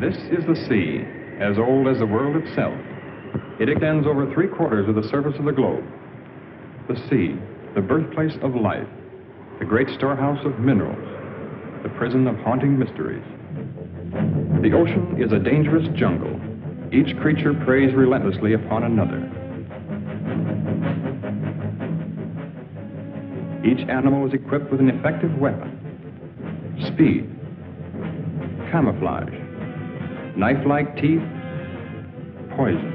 This is the sea, as old as the world itself. It extends over 3/4 of the surface of the globe. The sea, the birthplace of life, the great storehouse of minerals, the prison of haunting mysteries. The ocean is a dangerous jungle. Each creature preys relentlessly upon another. Each animal is equipped with an effective weapon: speed, camouflage, knife-like teeth, poison.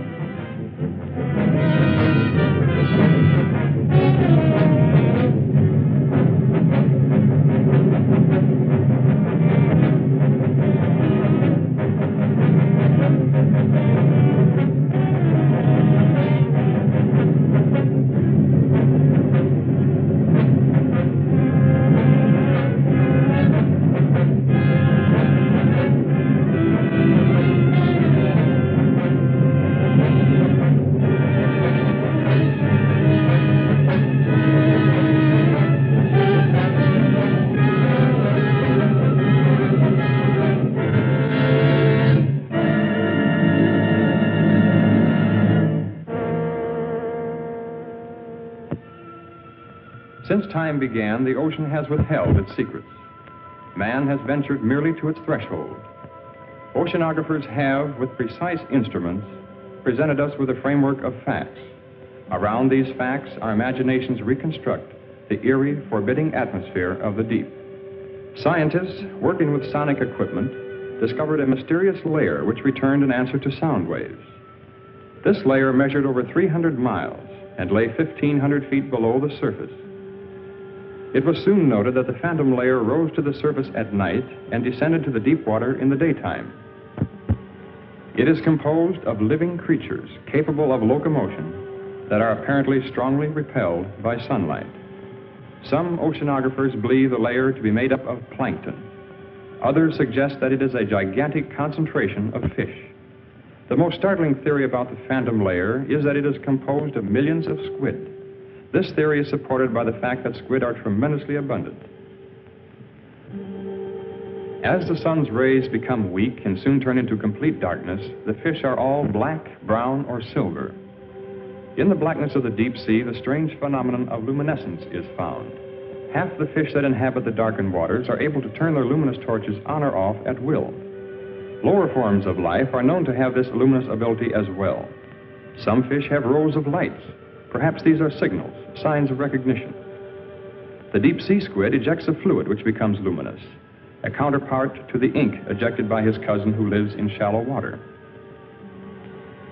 Since time began, the ocean has withheld its secrets. Man has ventured merely to its threshold. Oceanographers have, with precise instruments, presented us with a framework of facts. Around these facts, our imaginations reconstruct the eerie, forbidding atmosphere of the deep. Scientists, working with sonic equipment, discovered a mysterious layer which returned an answer to sound waves. This layer measured over 300 miles and lay 1,500 feet below the surface. It was soon noted that the phantom layer rose to the surface at night and descended to the deep water in the daytime. It is composed of living creatures capable of locomotion that are apparently strongly repelled by sunlight. Some oceanographers believe the layer to be made up of plankton. Others suggest that it is a gigantic concentration of fish. The most startling theory about the phantom layer is that it is composed of millions of squid. This theory is supported by the fact that squid are tremendously abundant. As the sun's rays become weak and soon turn into complete darkness, the fish are all black, brown, or silver. In the blackness of the deep sea, the strange phenomenon of luminescence is found. Half the fish that inhabit the darkened waters are able to turn their luminous torches on or off at will. Lower forms of life are known to have this luminous ability as well. Some fish have rows of lights. Perhaps these are signals, signs of recognition. The deep sea squid ejects a fluid which becomes luminous, a counterpart to the ink ejected by his cousin who lives in shallow water.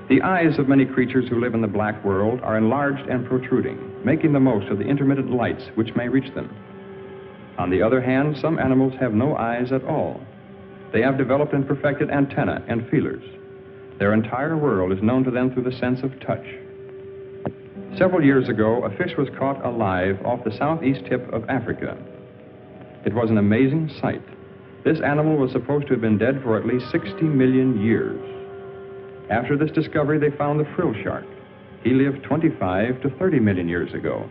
The eyes of many creatures who live in the black world are enlarged and protruding, making the most of the intermittent lights which may reach them. On the other hand, some animals have no eyes at all. They have developed and perfected antennae and feelers. Their entire world is known to them through the sense of touch. Several years ago, a fish was caught alive off the southeast tip of Africa. It was an amazing sight. This animal was supposed to have been dead for at least 60 million years. After this discovery, they found the frill shark. He lived 25 to 30 million years ago.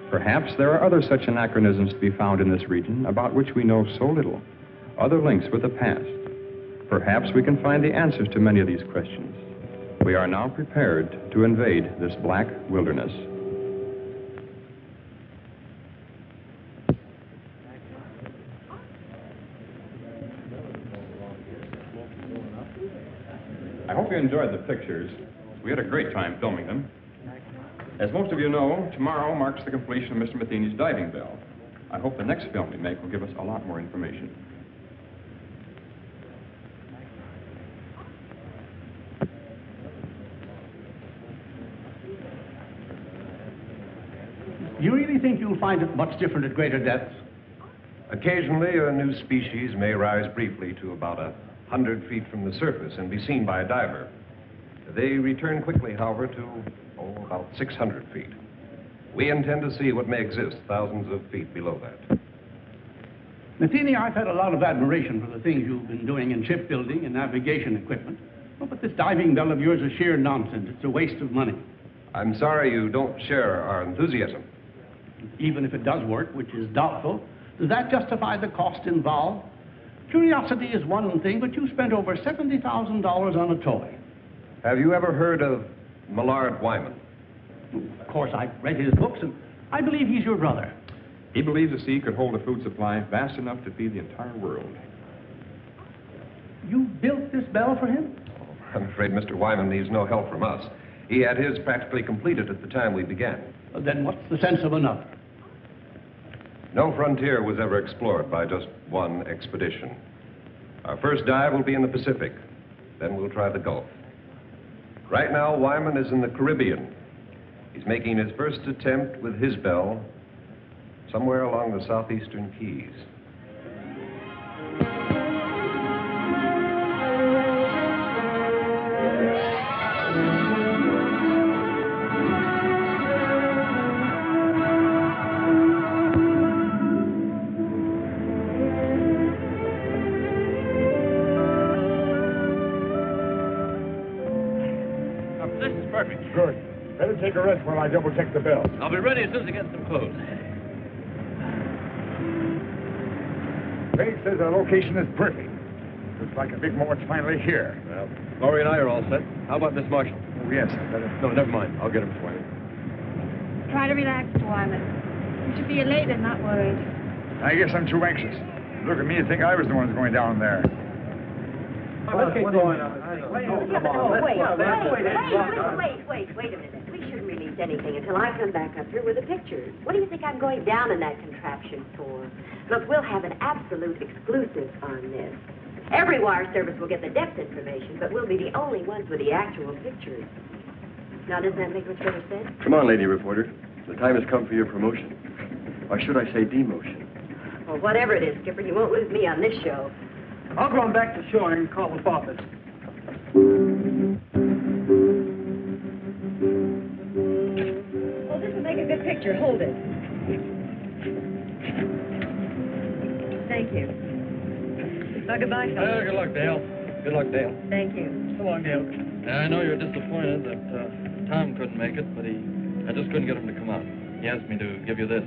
Perhaps there are other such anachronisms to be found in this region about which we know so little, other links with the past. Perhaps we can find the answers to many of these questions. We are now prepared to invade this black wilderness. I hope you enjoyed the pictures. We had a great time filming them. As most of you know, tomorrow marks the completion of Mr. Matheny's diving bell. I hope the next film we make will give us a lot more information. Do you really think you'll find it much different at greater depths? Occasionally, a new species may rise briefly to about 100 feet from the surface and be seen by a diver. They return quickly, however, to about 600 feet. We intend to see what may exist thousands of feet below that. Matheny, I've had a lot of admiration for the things you've been doing in shipbuilding and navigation equipment. Oh, but this diving bell of yours is sheer nonsense. It's a waste of money. I'm sorry you don't share our enthusiasm. Even if it does work, which is doubtful, does that justify the cost involved? Curiosity is one thing, but you spent over $70,000 on a toy. Have you ever heard of Millard Wyman? Of course, I've read his books, and I believe he's your brother. He believes the sea could hold a food supply vast enough to feed the entire world. You built this bell for him? I'm afraid Mr. Wyman needs no help from us. He had his practically completed at the time we began. Well, then what's the sense of another? No frontier was ever explored by just one expedition. Our first dive will be in the Pacific. Then we'll try the Gulf. Right now, Wyman is in the Caribbean. He's making his first attempt with his bell somewhere along the southeastern Keys. This is perfect. Good. Better take a rest while I double-check the bell. I'll be ready as soon as I get some clothes. Craig says our location is perfect. Looks like a big moment's finally here. Well, Lauri and I are all set. How about Miss Marshall? Oh, yes, I better... No, never mind. I'll get him, Miss Wyman. Try to relax, Mr. Wyman. You should be elated, not worried. I guess I'm too anxious. Look at me and think I was the one who's going down there. Let's get going on. Wait a minute. We shouldn't release anything until I come back up here with the pictures. What do you think I'm going down in that contraption for? Look, we'll have an absolute exclusive on this. Every wire service will get the depth information, but we'll be the only ones with the actual pictures. Now, doesn't that make much better sense? Come on, lady reporter. The time has come for your promotion. Or should I say demotion? Well, whatever it is, Skipper, you won't lose me on this show. I'll go on back to shore and call the office. Well, this will make a good picture. Hold it. Thank you. Well, goodbye, fellas. Good luck, Dale. Good luck, Dale. Thank you. So long, Dale. I know you're disappointed that Tom couldn't make it, but I just couldn't get him to come out. He asked me to give you this.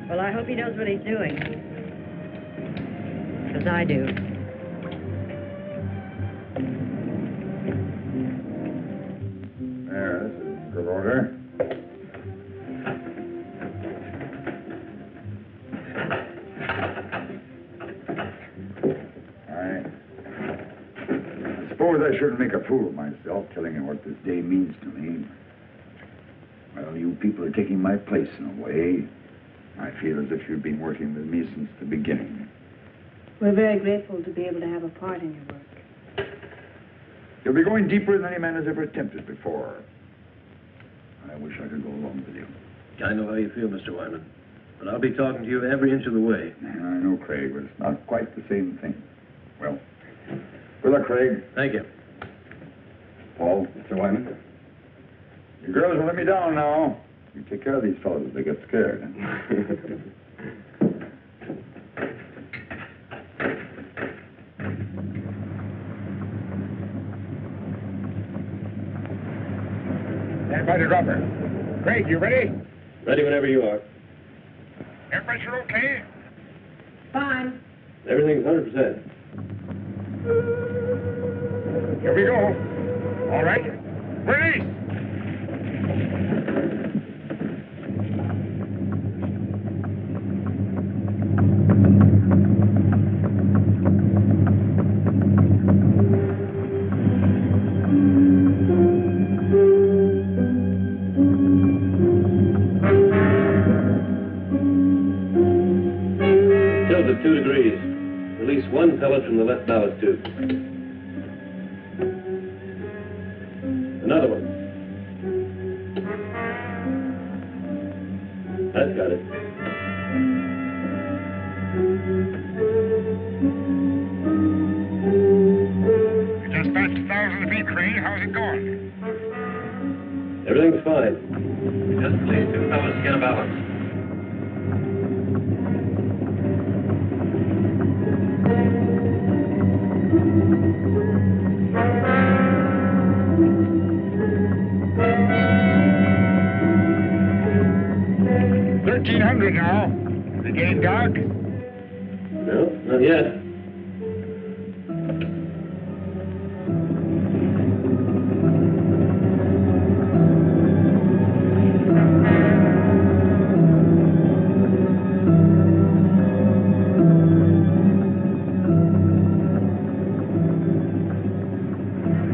Well, I hope he knows what he's doing. Because I do. There, this is good order. I suppose I shouldn't make a fool of myself telling you what this day means to me. Well, you people are taking my place in a way. I feel as if you've been working with me since the beginning. We're very grateful to be able to have a part in your work. You'll be going deeper than any man has ever attempted before. I wish I could go along with you. I know how you feel, Mr. Wyman. But I'll be talking to you every inch of the way. I know, Craig, but it's not quite the same thing. Well, good luck, Craig. Thank you. Paul. Mr. Wyman? You girls will let me down now. You take care of these fellows if they get scared. Stand by the dropper. Craig, you ready? Ready whenever you are. Everybody sure okay? Fine. Everything's 100%. Here we go. All right. Release! Tilt at 2 degrees. Release 1 pellet from the left ballast tube. Another one. That's got it. You just passed 1,000 feet, Craig. How's it going? Everything's fine. Just release 2 pellets to get a balance. $1,300 now. Is it getting dark? No, not yet.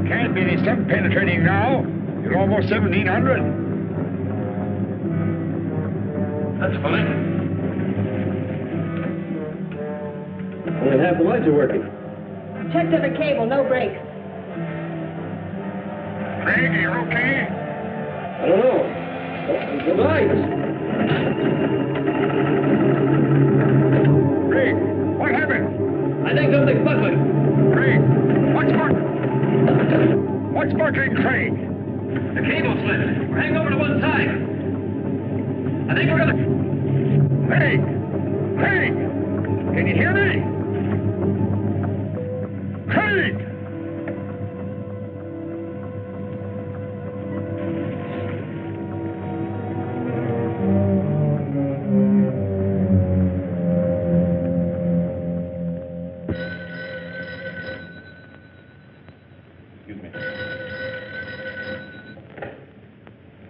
Can't be any sun penetrating now. You're almost 1,700. That's funny. Only half the lights are working. Checked every cable, no brakes. Craig, are you okay? I don't know. Oh, the lights. Craig, what happened? I think something's buckling. Craig, what's buckling, Craig? The cable slid. We're hanging over to one side. I think we're gonna... Craig! Craig! Can you hear me? Craig! Excuse me.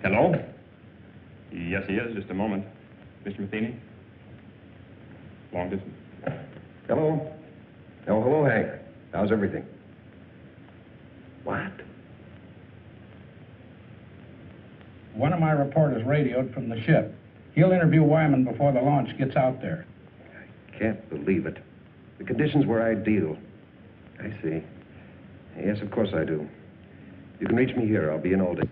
Hello? Yes, he is. Just a moment. Mr. Matheny? Long distance. Hello? Oh, hello, Hank. How's everything? What? One of my reporters radioed from the ship. He'll interview Wyman before the launch gets out there. I can't believe it. The conditions were ideal. I see. Yes, of course I do. You can reach me here. I'll be in all day.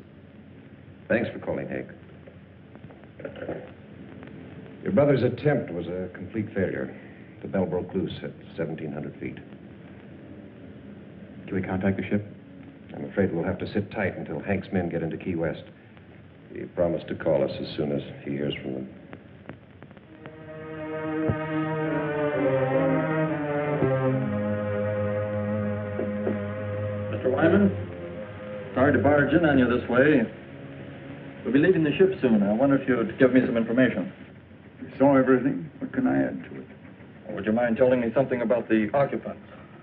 Thanks for calling, Hank. Your brother's attempt was a complete failure. The bell broke loose at 1,700 feet. Can we contact the ship? I'm afraid we'll have to sit tight until Hank's men get into Key West. He promised to call us as soon as he hears from them. Mr. Wyman, sorry to barge in on you this way. We'll be leaving the ship soon. I wonder if you'd give me some information. You saw everything. What can I add to it? Would you mind telling me something about the occupants?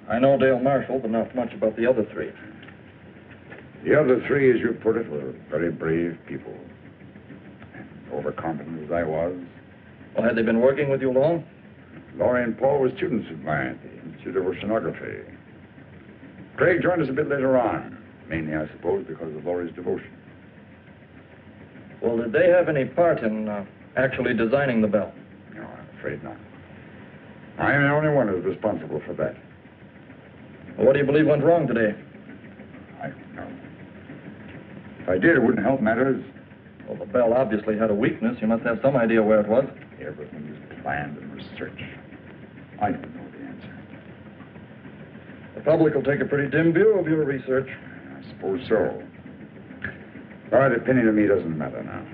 I know Dale Marshall, but not much about the other three. The other three, as you put it, were very brave people. Overconfident as I was. Well, had they been working with you long? Lauri and Paul were students of mine at the Institute of Oceanography. Craig joined us a bit later on, mainly, I suppose, because of Lauri's devotion. Well, did they have any part in actually designing the bell? No, I'm afraid not. I am the only one who's responsible for that. Well, what do you believe went wrong today? I don't know. If I did, it wouldn't help matters. Well, the bell obviously had a weakness. You must have some idea where it was. Everything was planned and researched. I don't know the answer. The public will take a pretty dim view of your research. I suppose so. But a penny to me doesn't matter now.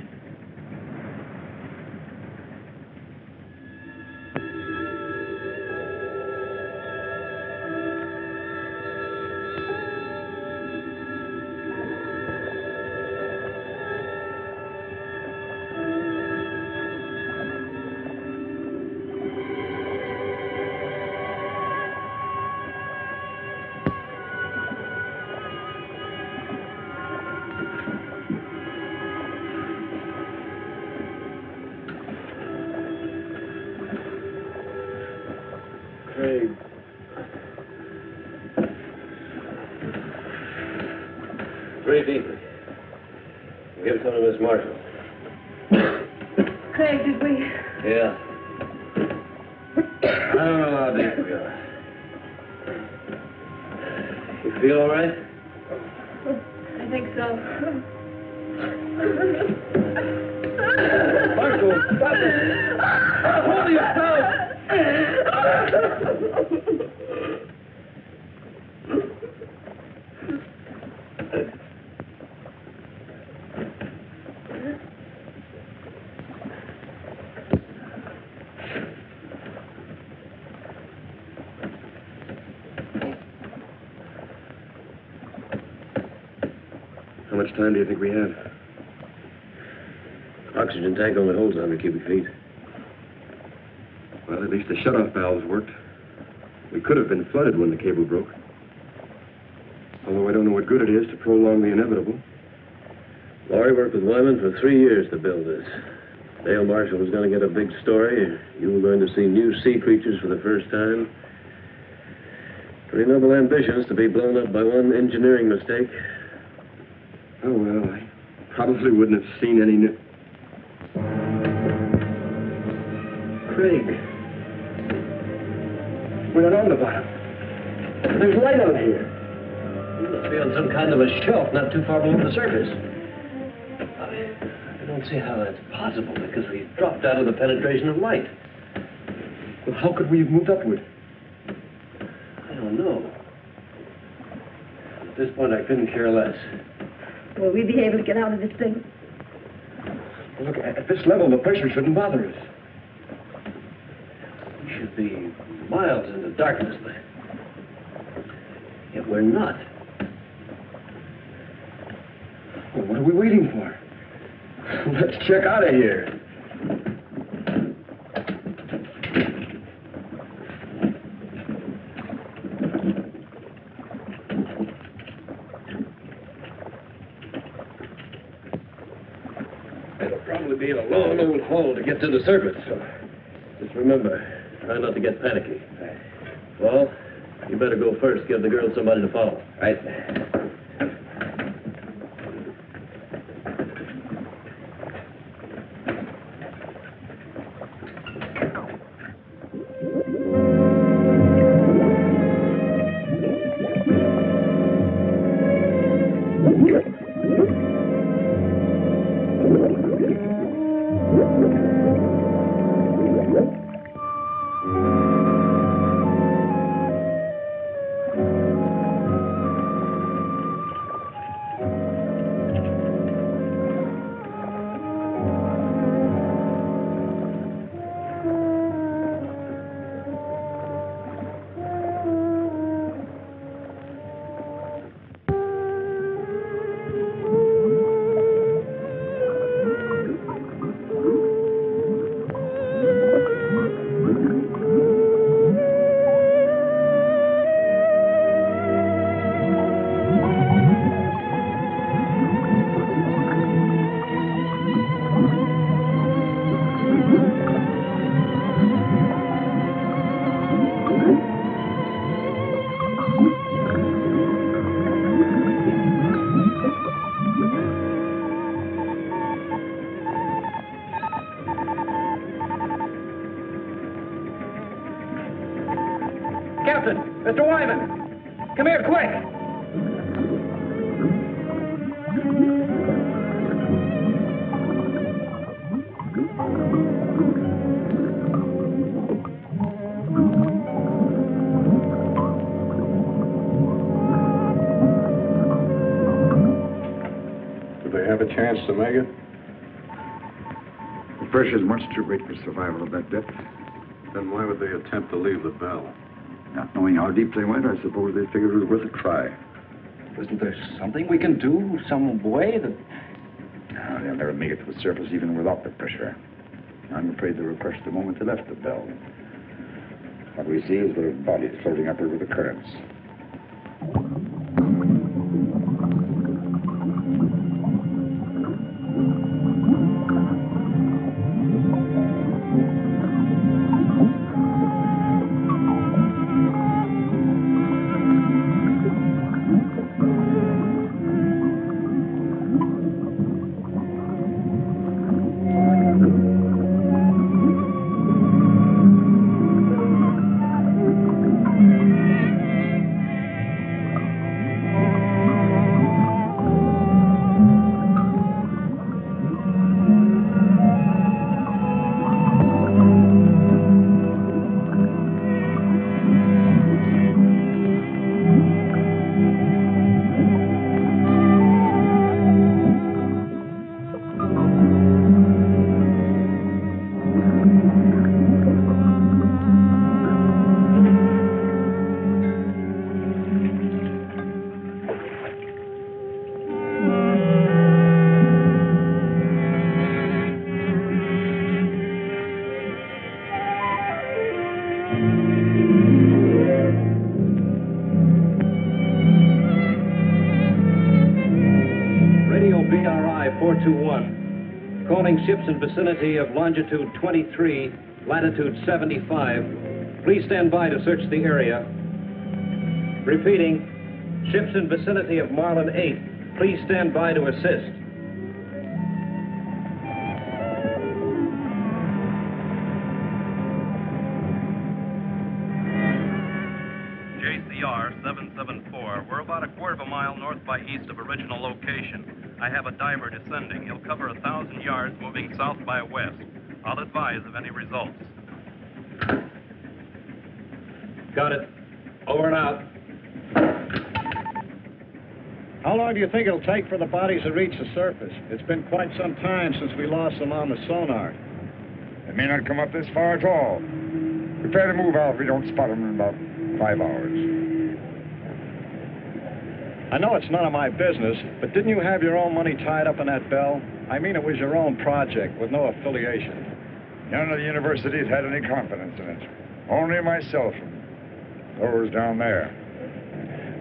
Great evening. Give some to Miss Marshall. Craig, did we? Yeah. I don't know how deep we are. You feel all right? I think so. Marshall, stop it! Hold yourself! How much time do you think we have? Oxygen tank only holds 100 cubic feet. Well, at least the shutoff valves worked. We could have been flooded when the cable broke. Although I don't know what good it is to prolong the inevitable. Lauri worked with Wyman for 3 years to build this. Dale Marshall was going to get a big story. You were going to see new sea creatures for the first time. Pretty noble ambitions to be blown up by one engineering mistake. Oh, well, I probably wouldn't have seen any new... Craig. We're not on the bottom. There's light out here. You must be on some kind of a shelf not too far below the surface. I don't see how that's possible, because we dropped out of the penetration of light. Well, how could we have moved upward? I don't know. At this point, I couldn't care less. Will we be able to get out of this thing? Well, look, at this level, the pressure shouldn't bother us. We should be miles into darkness, but yet we're not. Well, what are we waiting for? Let's check out of here. It'll probably be a long old haul to get to the surface, so just remember, try not to get panicky. Well, you better go first. Give the girl somebody to follow. Right. Captain! Mr. Wyman! Come here, quick! Do they have a chance to make it? The pressure's much too great for survival at that depth. Then why would they attempt to leave the bell? Not knowing how deep they went, I suppose they figured it was worth a try. Isn't there something we can do? Some way that... No, they'll never make it to the surface even without the pressure. I'm afraid they were crushed the moment they left the bell. What we see is their bodies floating upward with the currents. 421. Calling ships in vicinity of longitude 23, latitude 75. Please stand by to search the area. Repeating, ships in vicinity of Marlin 8. Please stand by to assist. JCR 774. We're about a quarter of a mile north by east of original location. I have a diver descending. He'll cover 1,000 yards moving south by west. I'll advise of any results. Got it. Over and out. How long do you think it'll take for the bodies to reach the surface? It's been quite some time since we lost them on the sonar. They may not come up this far at all. Prepare to move out if we don't spot them in about 5 hours. I know it's none of my business, but didn't you have your own money tied up in that bell? I mean, it was your own project with no affiliation. None of the universities had any confidence in it. Only myself and those down there.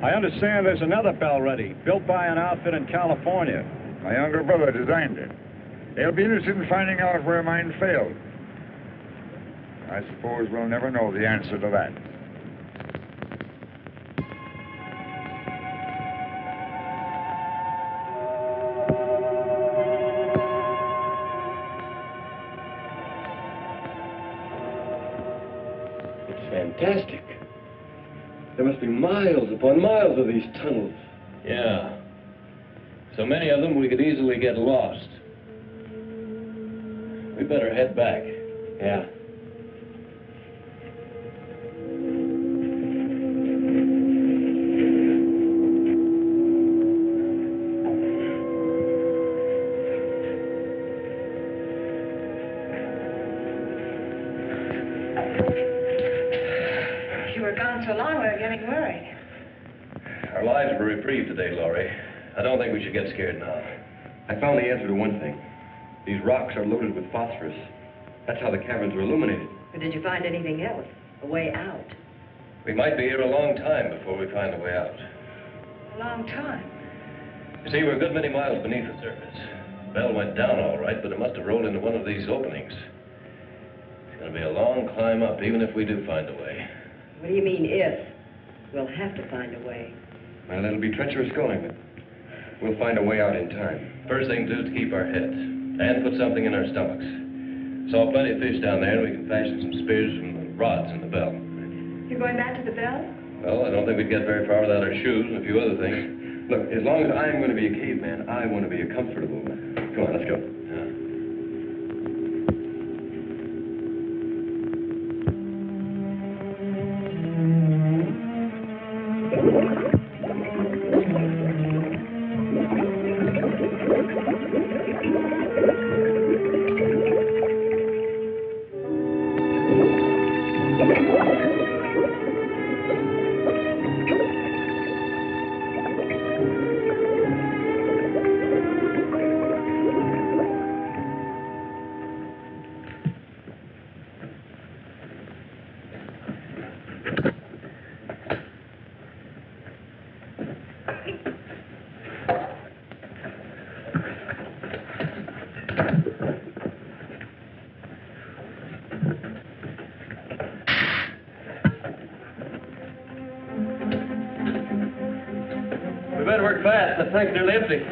I understand there's another bell ready, built by an outfit in California. My younger brother designed it. They'll be interested in finding out where mine failed. I suppose we'll never know the answer to that. Fantastic. There must be miles upon miles of these tunnels. Yeah. So many of them we could easily get lost. We better head back. Yeah. So long, we're getting worried. Our lives were reprieved today, Lauri. I don't think we should get scared now. I found the answer to one thing. These rocks are loaded with phosphorus. That's how the caverns are illuminated. But did you find anything else? A way out? We might be here a long time before we find a way out. A long time. You see, we're a good many miles beneath the surface. The bell went down all right, but it must have rolled into one of these openings. It's going to be a long climb up, even if we do find a way. What do you mean, if? We'll have to find a way. Well, it'll be treacherous going, but we'll find a way out in time. First thing to do is to keep our heads and put something in our stomachs. Saw plenty of fish down there, and we can fashion some spears from the rods in the bell. You're going back to the bell? Well, I don't think we'd get very far without our shoes and a few other things. Look, as long as I'm going to be a caveman, I want to be a comfortable man. Come on, let's go. We better work fast. The tank's nearly empty.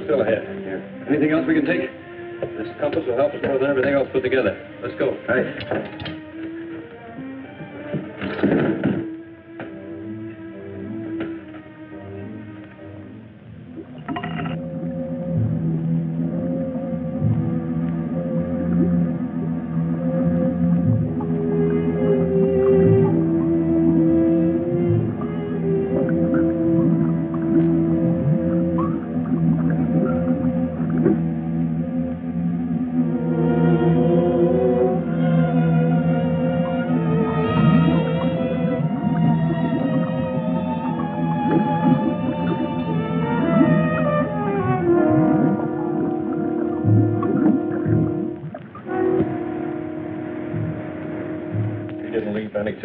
Still ahead. Yeah. Anything else we can take? This compass will help us more than everything else put together. Let's go. Right.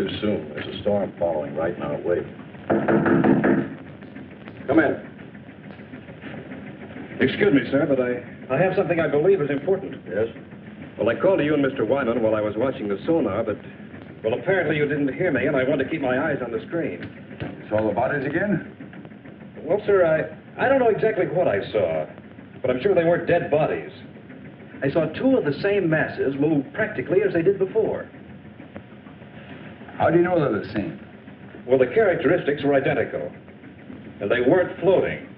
too soon. There's a storm following right in our wake. Come in. Excuse me, sir, but I have something I believe is important. Yes? Well, I called to you and Mr. Wyman while I was watching the sonar, but, well, apparently you didn't hear me, and I wanted to keep my eyes on the screen. Saw the bodies again? Well, sir, I don't know exactly what I saw, but I'm sure they weren't dead bodies. I saw two of the same masses move practically as they did before. How do you know they're the same? Well, the characteristics were identical, and they weren't floating.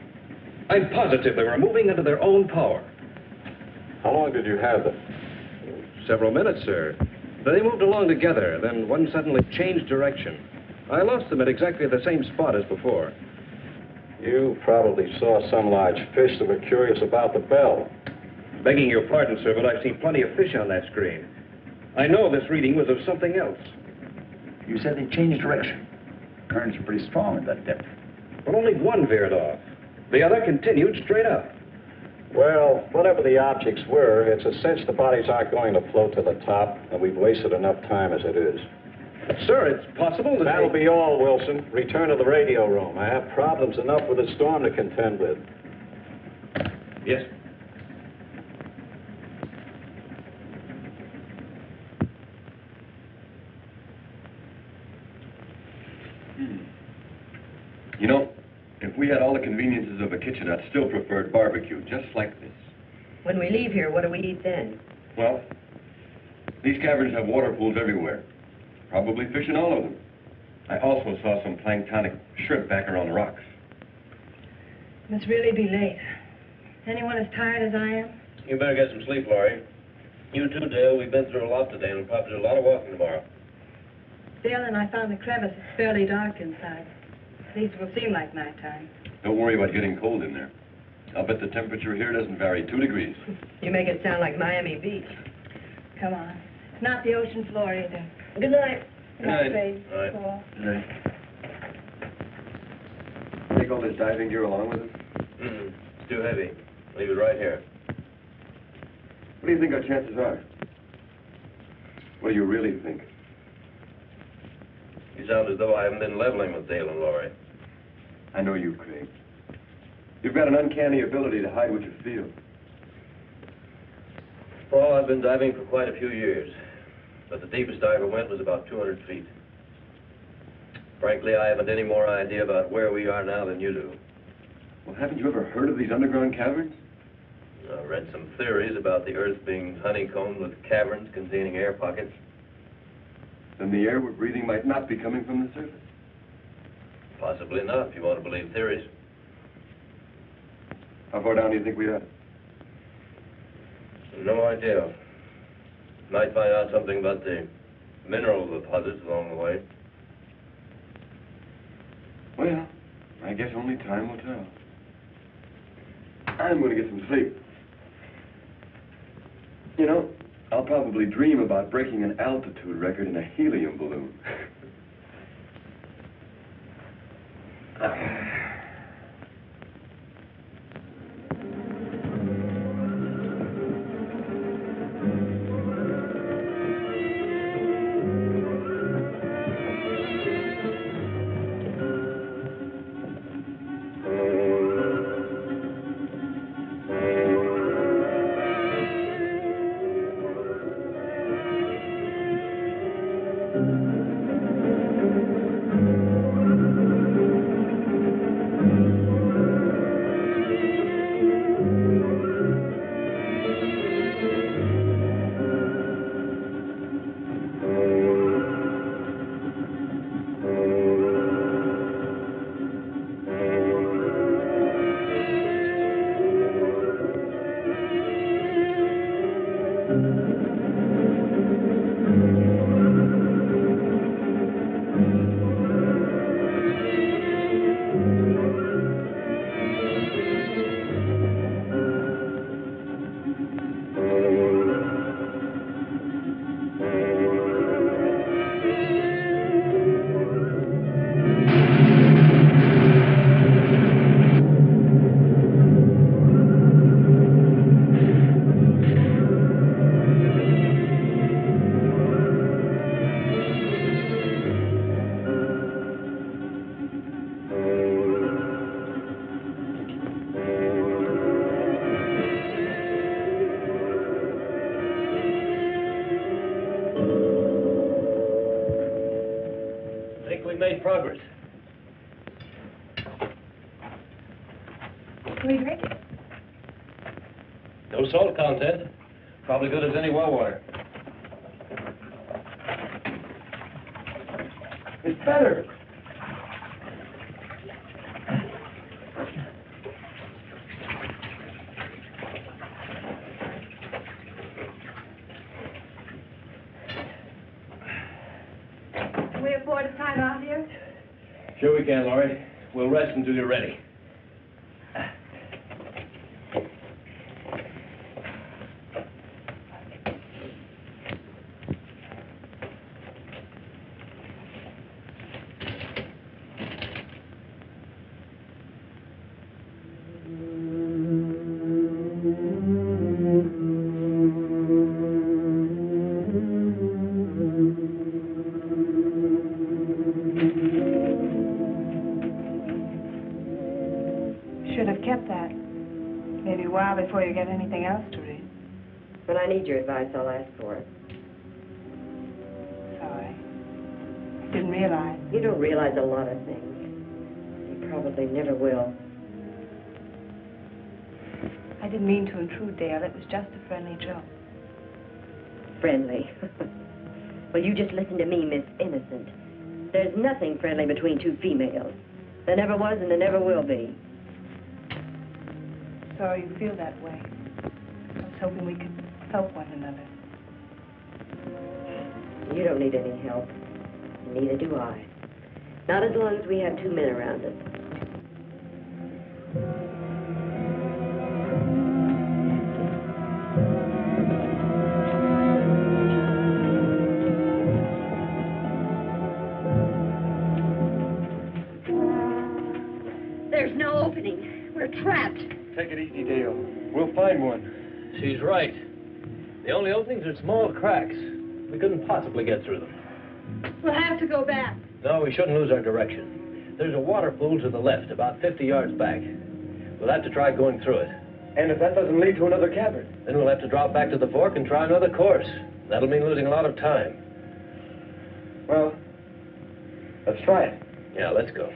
I'm positive they were moving under their own power. How long did you have them? Several minutes, sir. They moved along together, then one suddenly changed direction. I lost them at exactly the same spot as before. You probably saw some large fish that were curious about the bell. Begging your pardon, sir, but I've seen plenty of fish on that screen. I know this reading was of something else. You said they changed direction. Currents are pretty strong at that depth. But only one veered off. The other continued straight up. Well, whatever the objects were, it's a cinch the bodies aren't going to float to the top, and we've wasted enough time as it is. Sir, it's possible that That'll be all, Wilson. Return to the radio room. I have problems enough with the storm to contend with. Yes. You know, if we had all the conveniences of a kitchen, I'd still prefer barbecue, just like this. When we leave here, what do we eat then? Well, these caverns have water pools everywhere. Probably fish in all of them. I also saw some planktonic shrimp back around the rocks. Must really be late. Anyone as tired as I am? You better get some sleep, Lauri. You too, Dale. We've been through a lot today, and we'll probably do a lot of walking tomorrow. Dale and I found the crevice. It's fairly dark inside. At least it will seem like nighttime. Don't worry about getting cold in there. I'll bet the temperature here doesn't vary 2 degrees. You make it sound like Miami Beach. Come on. It's not the ocean floor either. Good night. Good night, Craig. All right. Paul. Good night. Take all this diving gear along with us? It's too heavy. Leave it right here. What do you think our chances are? What do you really think? You sound as though I haven't been leveling with Dale and Lauri. I know you, Craig. You've got an uncanny ability to hide what you feel. Paul, I've been diving for quite a few years, but the deepest I ever went was about 200 feet. Frankly, I haven't any more idea about where we are now than you do. Well, haven't you ever heard of these underground caverns? I've read some theories about the Earth being honeycombed with caverns containing air pockets. Then the air we're breathing might not be coming from the surface. Possibly not, if you want to believe theories. How far down do you think we are? No idea. Might find out something about the mineral deposits along the way. Well, I guess only time will tell. I'm going to get some sleep. You know, I'll probably dream about breaking an altitude record in a helium balloon. think we made progress. Can we drink it? No salt content. Probably good as any well water. It's better. Can we afford a time out here? Sure we can, Lauri. We'll rest until you're ready. Before you get anything else to read. When I need your advice, I'll ask for it. Sorry. I didn't realize. You don't realize a lot of things. You probably never will. I didn't mean to intrude, Dale. It was just a friendly joke. Friendly? Well, you just listen to me, Miss Innocent. There's nothing friendly between two females. There never was and there never will be. Sorry you feel that way. I was hoping we could help one another. You don't need any help. Neither do I. Not as long as we have two men around us. There's no opening. We're trapped. Take it easy, Dale. We'll find one. She's right. The only openings are small cracks. We couldn't possibly get through them. We'll have to go back. No, we shouldn't lose our direction. There's a water pool to the left, about 50 yards back. We'll have to try going through it. And if that doesn't lead to another cavern? Then we'll have to drop back to the fork and try another course. That'll mean losing a lot of time. Well, let's try it. Yeah, let's go.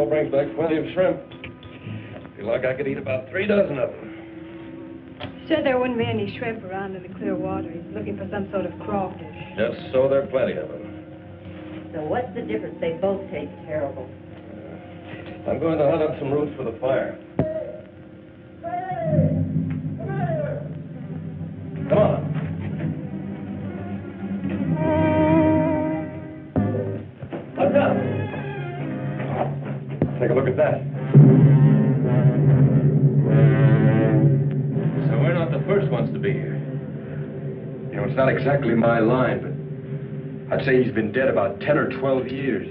Brings back plenty of shrimp. Feel like I could eat about 3 dozen of them. Said there wouldn't be any shrimp around in the clear water. He's looking for some sort of crawfish. Just so there are plenty of them. So what's the difference? They both taste terrible. I'm going to hunt up some roots for the fire. Come on. What's up? Take a look at that. So we're not the first ones to be here. You know, it's not exactly my line, but I'd say he's been dead about 10 or 12 years.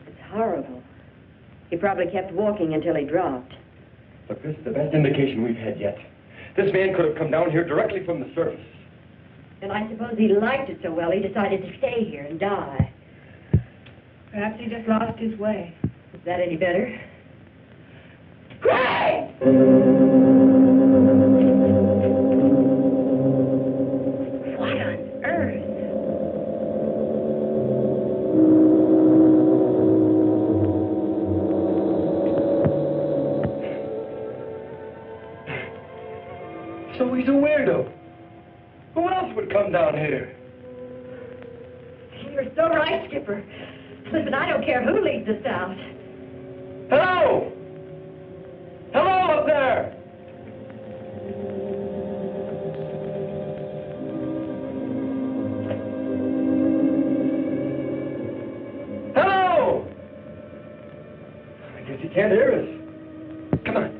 It's horrible. He probably kept walking until he dropped. Look, this is the best indication we've had yet. This man could have come down here directly from the surface. And I suppose he liked it so well he decided to stay here and die. Perhaps he just lost his way. Is that any better? Craig! What on earth? So he's a weirdo. Who else would come down here? You're so right, Skipper. The Listen, I don't care who leads us out. Hello! Hello up there! Hello! I guess he can't hear us. Come on.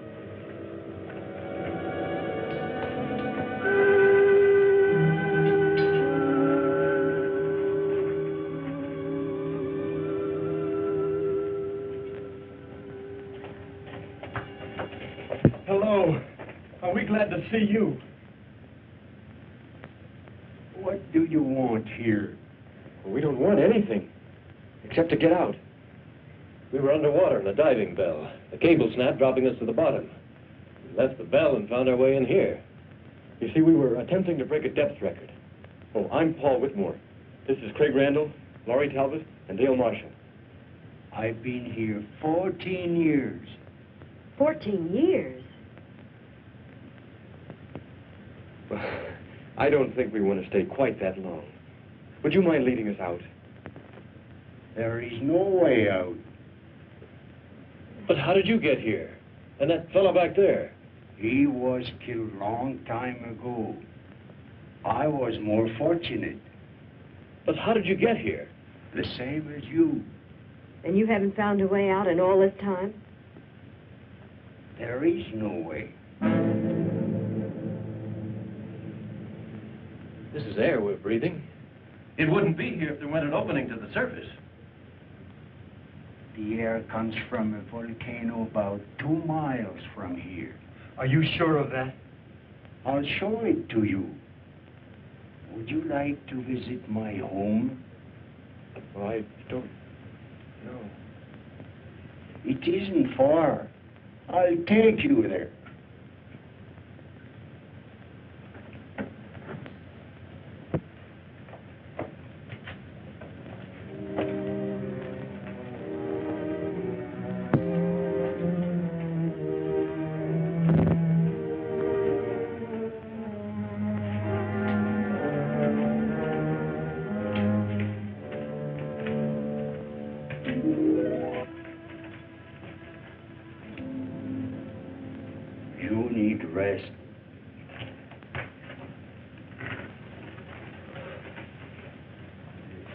Hello. Are we glad to see you? What do you want here? Well, we don't want anything, except to get out. We were underwater in a diving bell. The cable snapped, dropping us to the bottom. We left the bell and found our way in here. You see, we were attempting to break a depth record. Oh, I'm Paul Whitmore. This is Craig Randall, Lauri Talbott, and Dale Marshall. I've been here 14 years. 14 years? Well, I don't think we want to stay quite that long. Would you mind leading us out? There is no way out. But how did you get here? And that fellow back there? He was killed long time ago. I was more fortunate. But how did you get here? The same as you. And you haven't found a way out in all this time? There is no way. This is air we're breathing. It wouldn't be here if there weren't an opening to the surface. The air comes from a volcano about 2 miles from here. Are you sure of that? I'll show it to you. Would you like to visit my home? Well, I don't know. It isn't far. I'll take you there. Rest.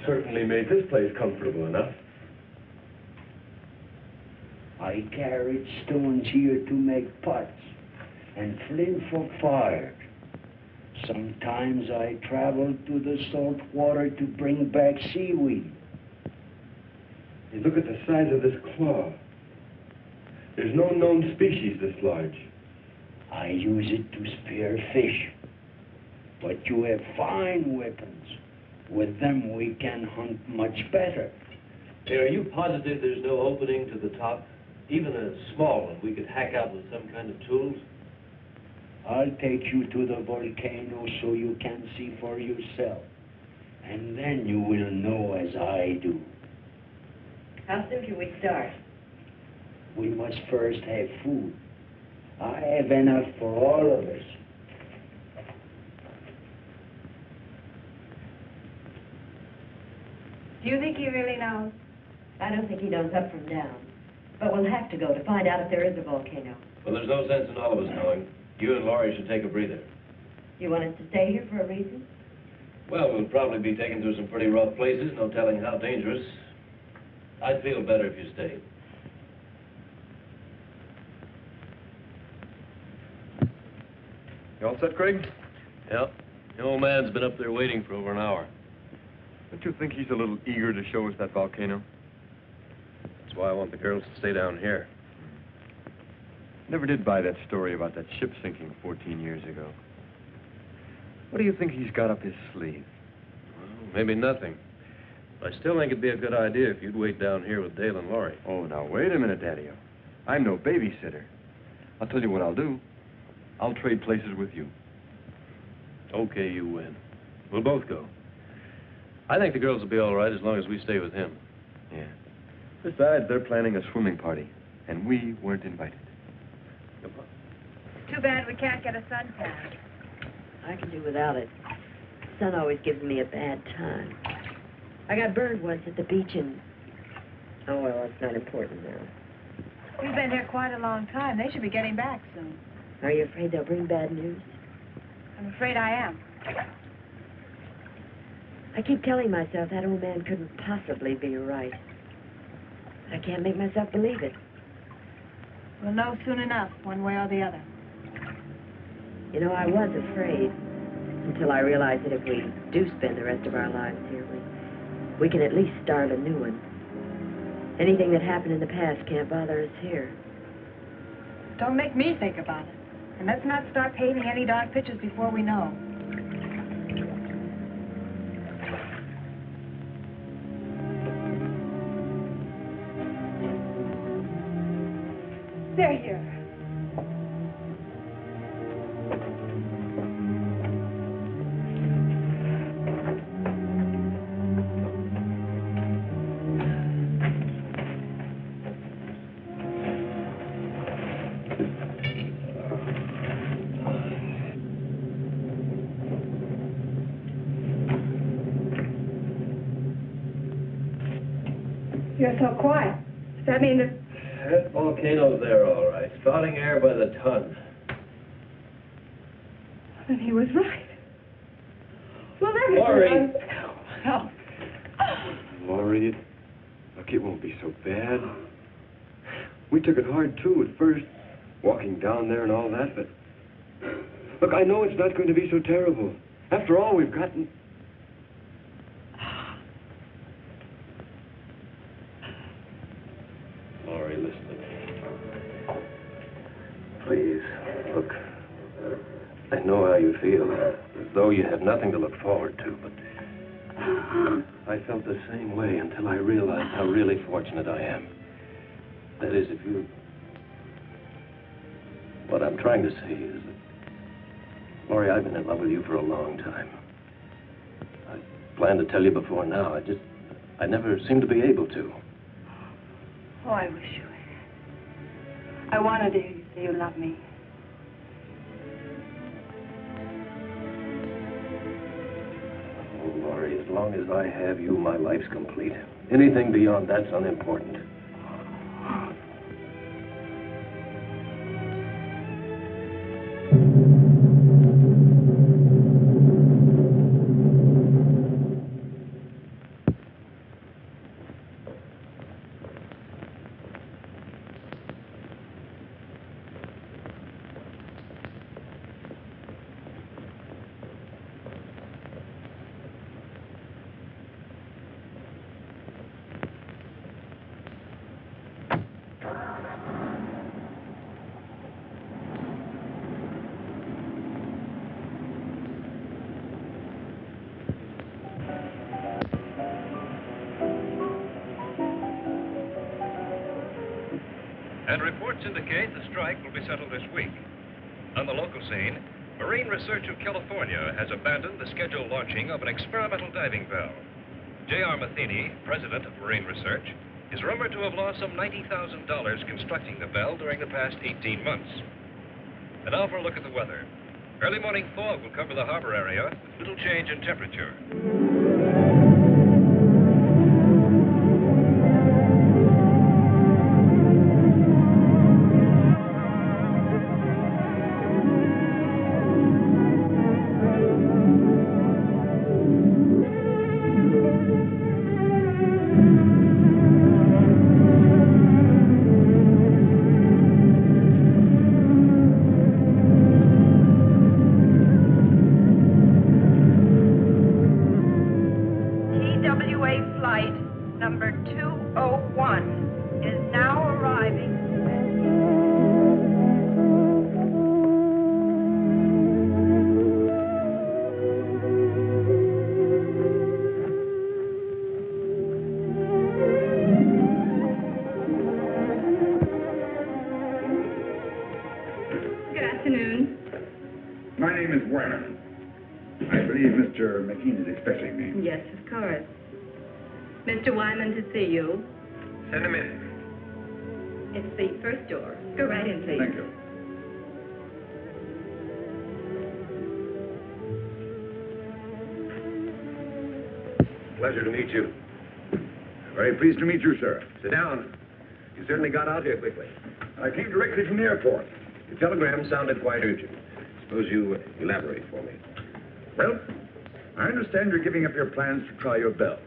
Certainly made this place comfortable enough. I carried stones here to make pots and flint for fire. Sometimes I traveled to the salt water to bring back seaweed. You look at the size of this claw. There's no known species this large. I use it to spear fish. But you have fine weapons. With them we can hunt much better. Hey, are you positive there's no opening to the top? Even a small one we could hack out with some kind of tools? I'll take you to the volcano so you can see for yourself. And then you will know as I do. How soon can we start? We must first have food. I have enough for all of us. Do you think he really knows? I don't think he knows up from down. But we'll have to go to find out if there is a volcano. Well, there's no sense in all of us knowing. You and Lauri should take a breather. You want us to stay here for a reason? Well, we'll probably be taken through some pretty rough places, no telling how dangerous. I'd feel better if you stayed. You all set, Craig? Yep. The old man's been up there waiting for over an hour. Don't you think he's a little eager to show us that volcano? That's why I want the girls to stay down here. Never did buy that story about that ship sinking 14 years ago. What do you think he's got up his sleeve? Well, maybe nothing. But I still think it'd be a good idea if you'd wait down here with Dale and Lauri. Oh, now, wait a minute, Daddy-O. I'm no babysitter. I'll tell you what I'll do. I'll trade places with you. Okay, you win. We'll both go. I think the girls will be all right as long as we stay with him. Yeah. Besides, they're planning a swimming party, and we weren't invited. Come on. Too bad we can't get a suntan. I can do without it. The sun always gives me a bad time. I got burned once at the beach, and Oh, well, that's not important now. We've been here quite a long time. They should be getting back soon. Are you afraid they'll bring bad news? I'm afraid I am. I keep telling myself that old man couldn't possibly be right. I can't make myself believe it. We'll know soon enough, one way or the other. You know, I was afraid until I realized that if we do spend the rest of our lives here, we can at least start a new one. Anything that happened in the past can't bother us here. Don't make me think about it. And let's not start painting any dark pictures before we know. They're here. You're so quiet. Does that mean that... That volcano's there, all right. Spouting air by the ton. Then he was right. Well, then... Lauri! Oh. Lauri, look, it won't be so bad. We took it hard, too, at first. Walking down there and all that, but... Look, I know it's not going to be so terrible. After all, we've gotten... Lauri, listen to me. Please, look. I know how you feel, as though you have nothing to look forward to, but I felt the same way until I realized how really fortunate I am. That is, if you... What I'm trying to say is that, Lauri, I've been in love with you for a long time. I planned to tell you before now. I never seemed to be able to. Oh, I wish you had. I wanted to hear you say you love me. Oh, Lauri, as long as I have you, my life's complete. Anything beyond that's unimportant. And reports indicate the strike will be settled this week. On the local scene, Marine Research of California has abandoned the scheduled launching of an experimental diving bell. J.R. Matheny, president of Marine Research, is rumored to have lost some $90,000 constructing the bell during the past 18 months. And now for a look at the weather. Early morning fog will cover the harbor area with little change in temperature. Yes, of course. Mr. Wyman to see you. Send him in. It's the first door. Go right in, please. Thank you. Pleasure to meet you. Very pleased to meet you, sir. Sit down. You certainly got out here quickly. I came directly from the airport. Your telegram sounded quite urgent. Suppose you elaborate for me. Well, I understand you're giving up your plans to try your bell.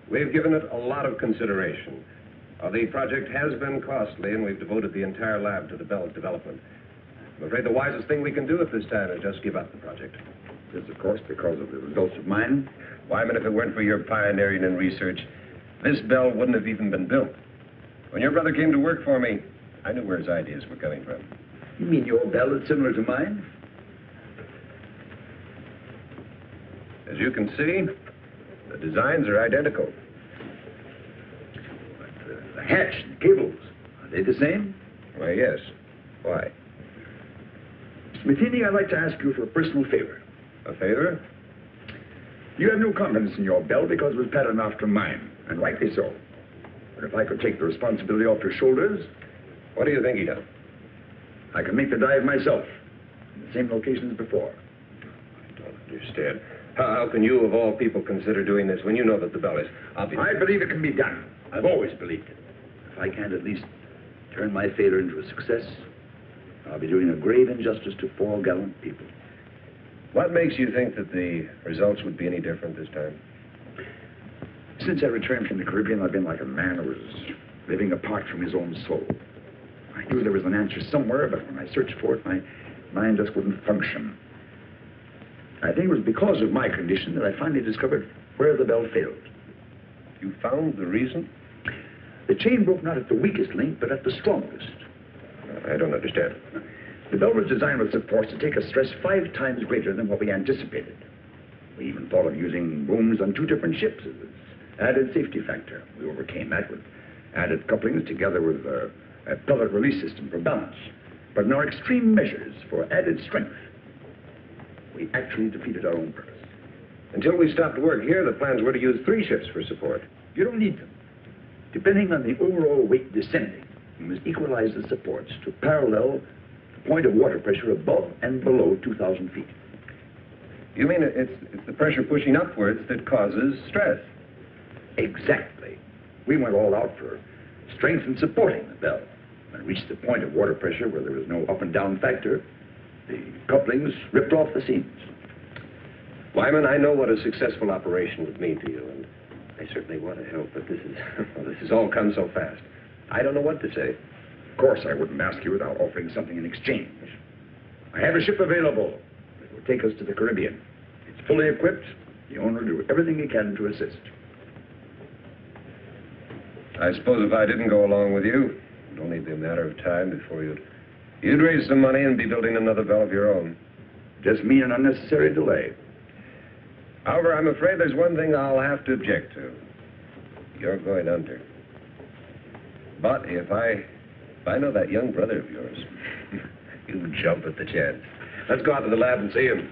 We've given it a lot of consideration. The project has been costly, and we've devoted the entire lab to the bell's development. I'm afraid the wisest thing we can do at this time is just give up the project. This, of course, because of the results of mine. Wyman, if it weren't for your pioneering and research, this bell wouldn't have even been built. When your brother came to work for me, I knew where his ideas were coming from. You mean your bell is similar to mine? As you can see, the designs are identical. But the hatch and the cables, are they the same? Why, yes. Why? Mr. Matheny, I'd like to ask you for a personal favor. A favor? You have no confidence in your bell because it was patterned after mine, and rightly so. But if I could take the responsibility off your shoulders... What do you think he'd done? I can make the dive myself, in the same location as before. I don't understand. How can you, of all people, consider doing this when you know that the bell is obvious? I believe it can be done. I've always believed it. If I can't at least turn my failure into a success, I'll be doing a grave injustice to 4 gallant people. What makes you think that the results would be any different this time? Since I returned from the Caribbean, I've been like a man who was living apart from his own soul. I knew there was an answer somewhere, but when I searched for it, my mind just wouldn't function. I think it was because of my condition that I finally discovered where the bell failed. You found the reason? The chain broke not at the weakest link, but at the strongest. I don't understand. The bell was designed with supports to take a stress 5 times greater than what we anticipated. We even thought of using booms on 2 different ships as an added safety factor. We overcame that with added couplings together with a pellet release system for balance. But in our extreme measures for added strength, we actually defeated our own purpose. Until we stopped work here, the plans were to use 3 ships for support. You don't need them. Depending on the overall weight descending, you must equalize the supports to parallel the point of water pressure above and below 2,000 feet. You mean it's the pressure pushing upwards that causes stress? Exactly. We went all out for strength and supporting the bell. When it reached the point of water pressure where there was no up and down factor, the couplings ripped off the seams. Wyman, I know what a successful operation would mean to you, and I certainly want to help, but this has all come so fast. I don't know what to say. Of course, I wouldn't ask you without offering something in exchange. I have a ship available that will take us to the Caribbean. It's fully equipped. The owner will do everything he can to assist. I suppose if I didn't go along with you, it'd only be a matter of time before you'd raise some money and be building another bell of your own. Just mean an unnecessary delay. However, I'm afraid there's one thing I'll have to object to. You're going under. But if I know that young brother of yours, you'll jump at the chance. Let's go out to the lab and see him.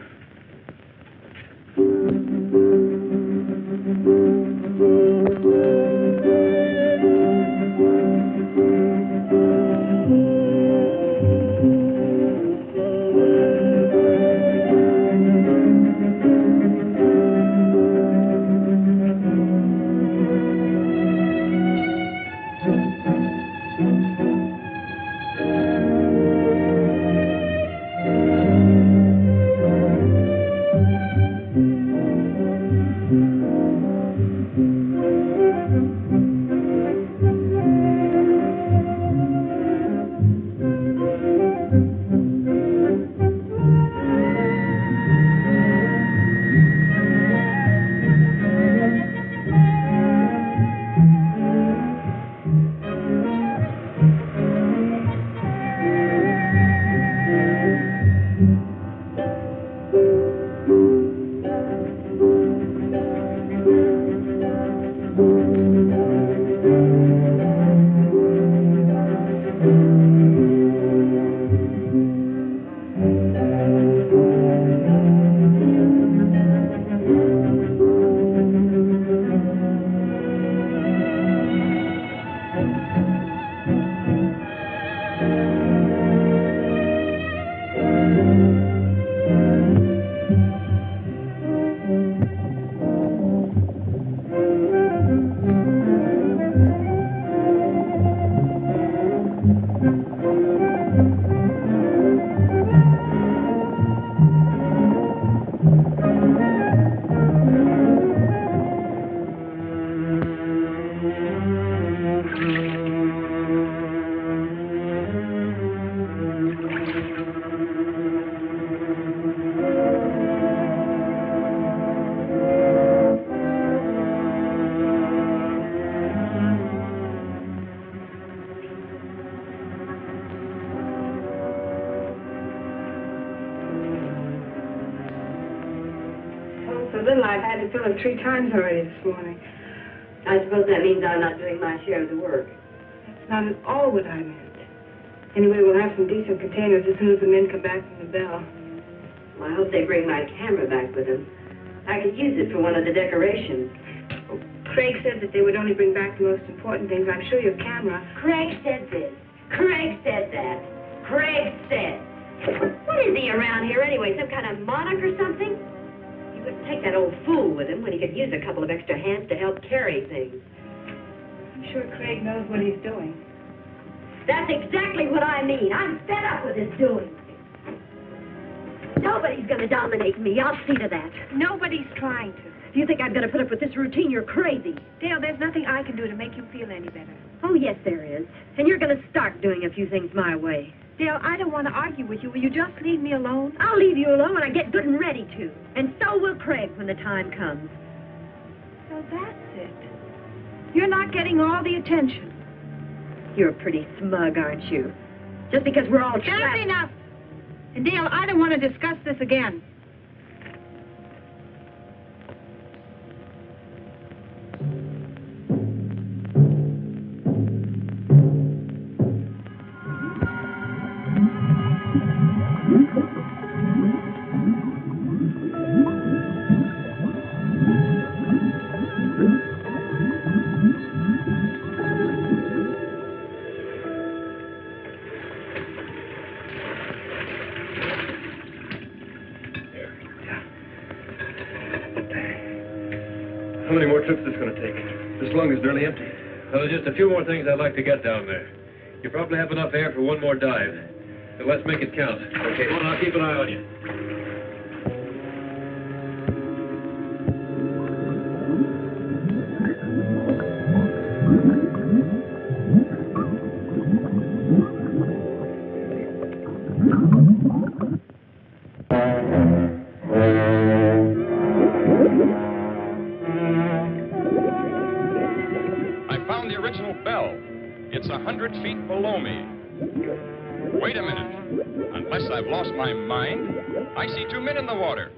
little I've had to fill it 3 times already this morning. I suppose that means I'm not doing my share of the work. That's not at all what I meant. Anyway, we'll have some decent containers as soon as the men come back from the bell. Well, I hope they bring my camera back with them. I could use it for one of the decorations. Oh, Craig said that they would only bring back the most important things. I'm sure your camera... Craig said this. Craig said that. Craig said. What is he around here anyway? Some kind of monarch or something? He wouldn't take that old fool with him when he could use a couple of extra hands to help carry things. I'm sure Craig knows what he's doing. That's exactly what I mean. I'm fed up with his doing. Nobody's going to dominate me. I'll see to that. Nobody's trying to. If you think I'm going to put up with this routine, you're crazy. Dale, there's nothing I can do to make you feel any better. Oh, yes, there is. And you're going to start doing a few things my way. Dale, I don't want to argue with you. Will you just leave me alone? I'll leave you alone when I get good and ready to. And so will Craig when the time comes. So that's it. You're not getting all the attention. You're pretty smug, aren't you? Just because we're all That's trapped. enough. And Dale, I don't want to discuss this again. How many more trips is this going to take? This lung is nearly empty. Well, there's just a few more things I'd like to get down there. You probably have enough air for one more dive. So let's make it count. Okay, well, I'll keep an eye on you. It's 100 feet below me. Wait a minute. Unless I've lost my mind, I see 2 men in the water.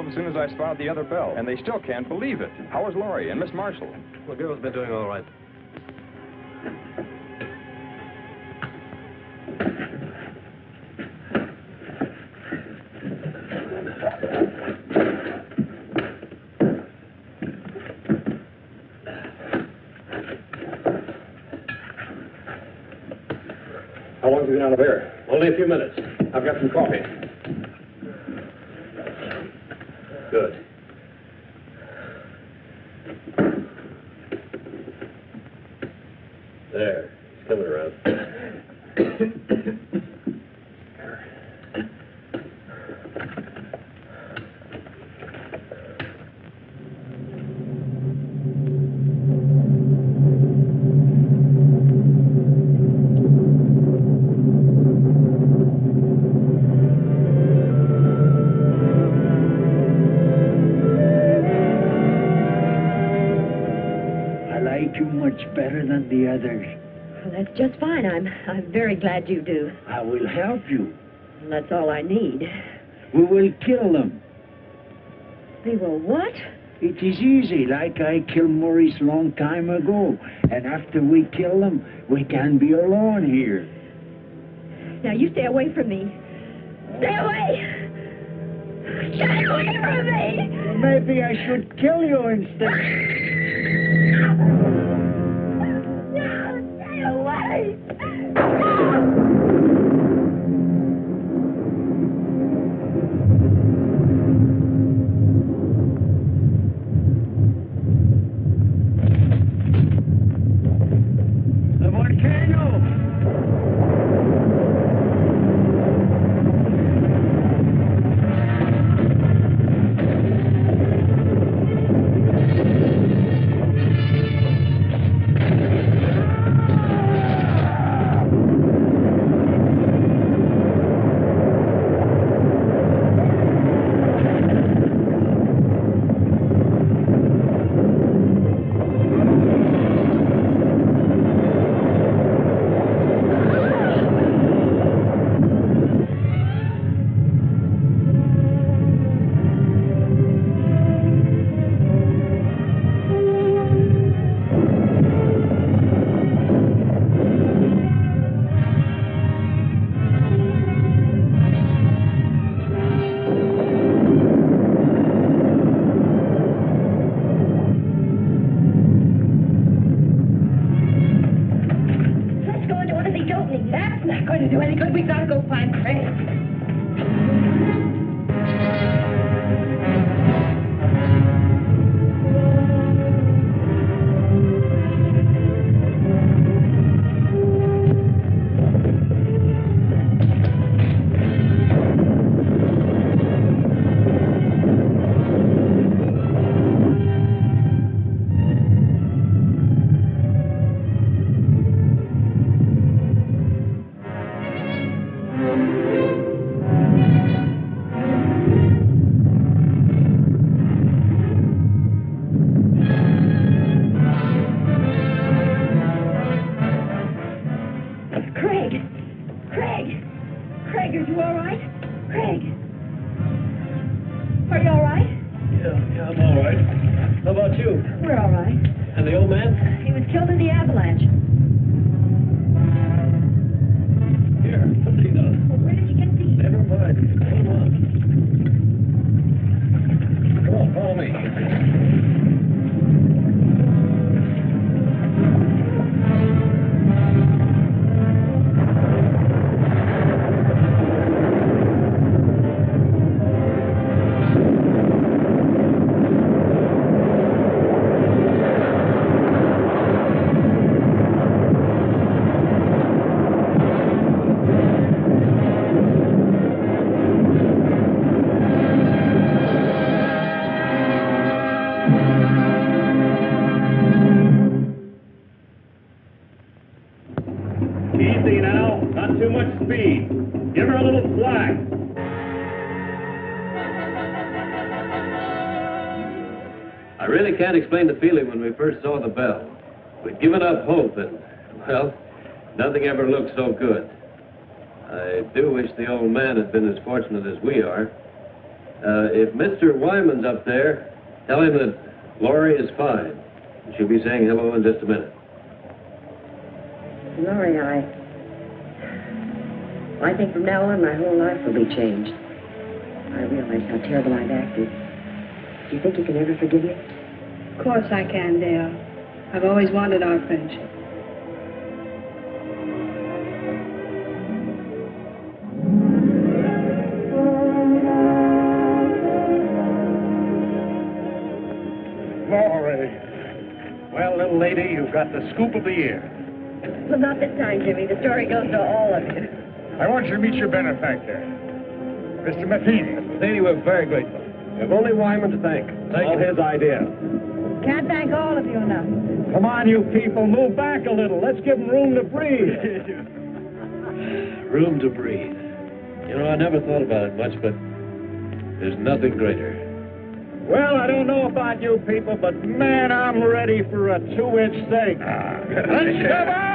As soon as I spotted the other bell, and they still can't believe it. How is Lauri and Miss Marshall? The girl's been doing all right. How long have you been out of air? Only a few minutes. I've got some coffee. Good. There. He's coming around. Better than the others. Well, that's just fine. I'm very glad you do. I will help you. Well, that's all I need. We will kill them. We will what? It is easy, like I killed Maurice long time ago. And after we kill them, we can be alone here. Now, you stay away from me. Stay away! Stay away from me! Maybe I should kill you instead. Away! The volcano! going to do any good. We got to go find Craig. Can't explain the feeling when we first saw the bell. We'd given up hope and, well, nothing ever looked so good. I do wish the old man had been as fortunate as we are. If Mr. Wyman's up there, tell him that Lauri is fine. She'll be saying hello in just a minute. Lauri, I think from now on my whole life will be changed. I realize how terrible I've acted. Do you think you can ever forgive me? Of course I can, Dale. I've always wanted our friendship. Lauri. Well, little lady, you've got the scoop of the year. Well, not this time, Jimmy. The story goes to all of you. I want you to meet your benefactor, Mr. Matheny. Mr. Matheny, we're very grateful. We have only Wyman to thank. It's all his idea. Can't thank all of you enough. Come on, you people, move back a little. Let's give them room to breathe. Room to breathe. You know, I never thought about it much, but there's nothing greater. Well, I don't know about you people, but man, I'm ready for a 2-inch steak. Let's go!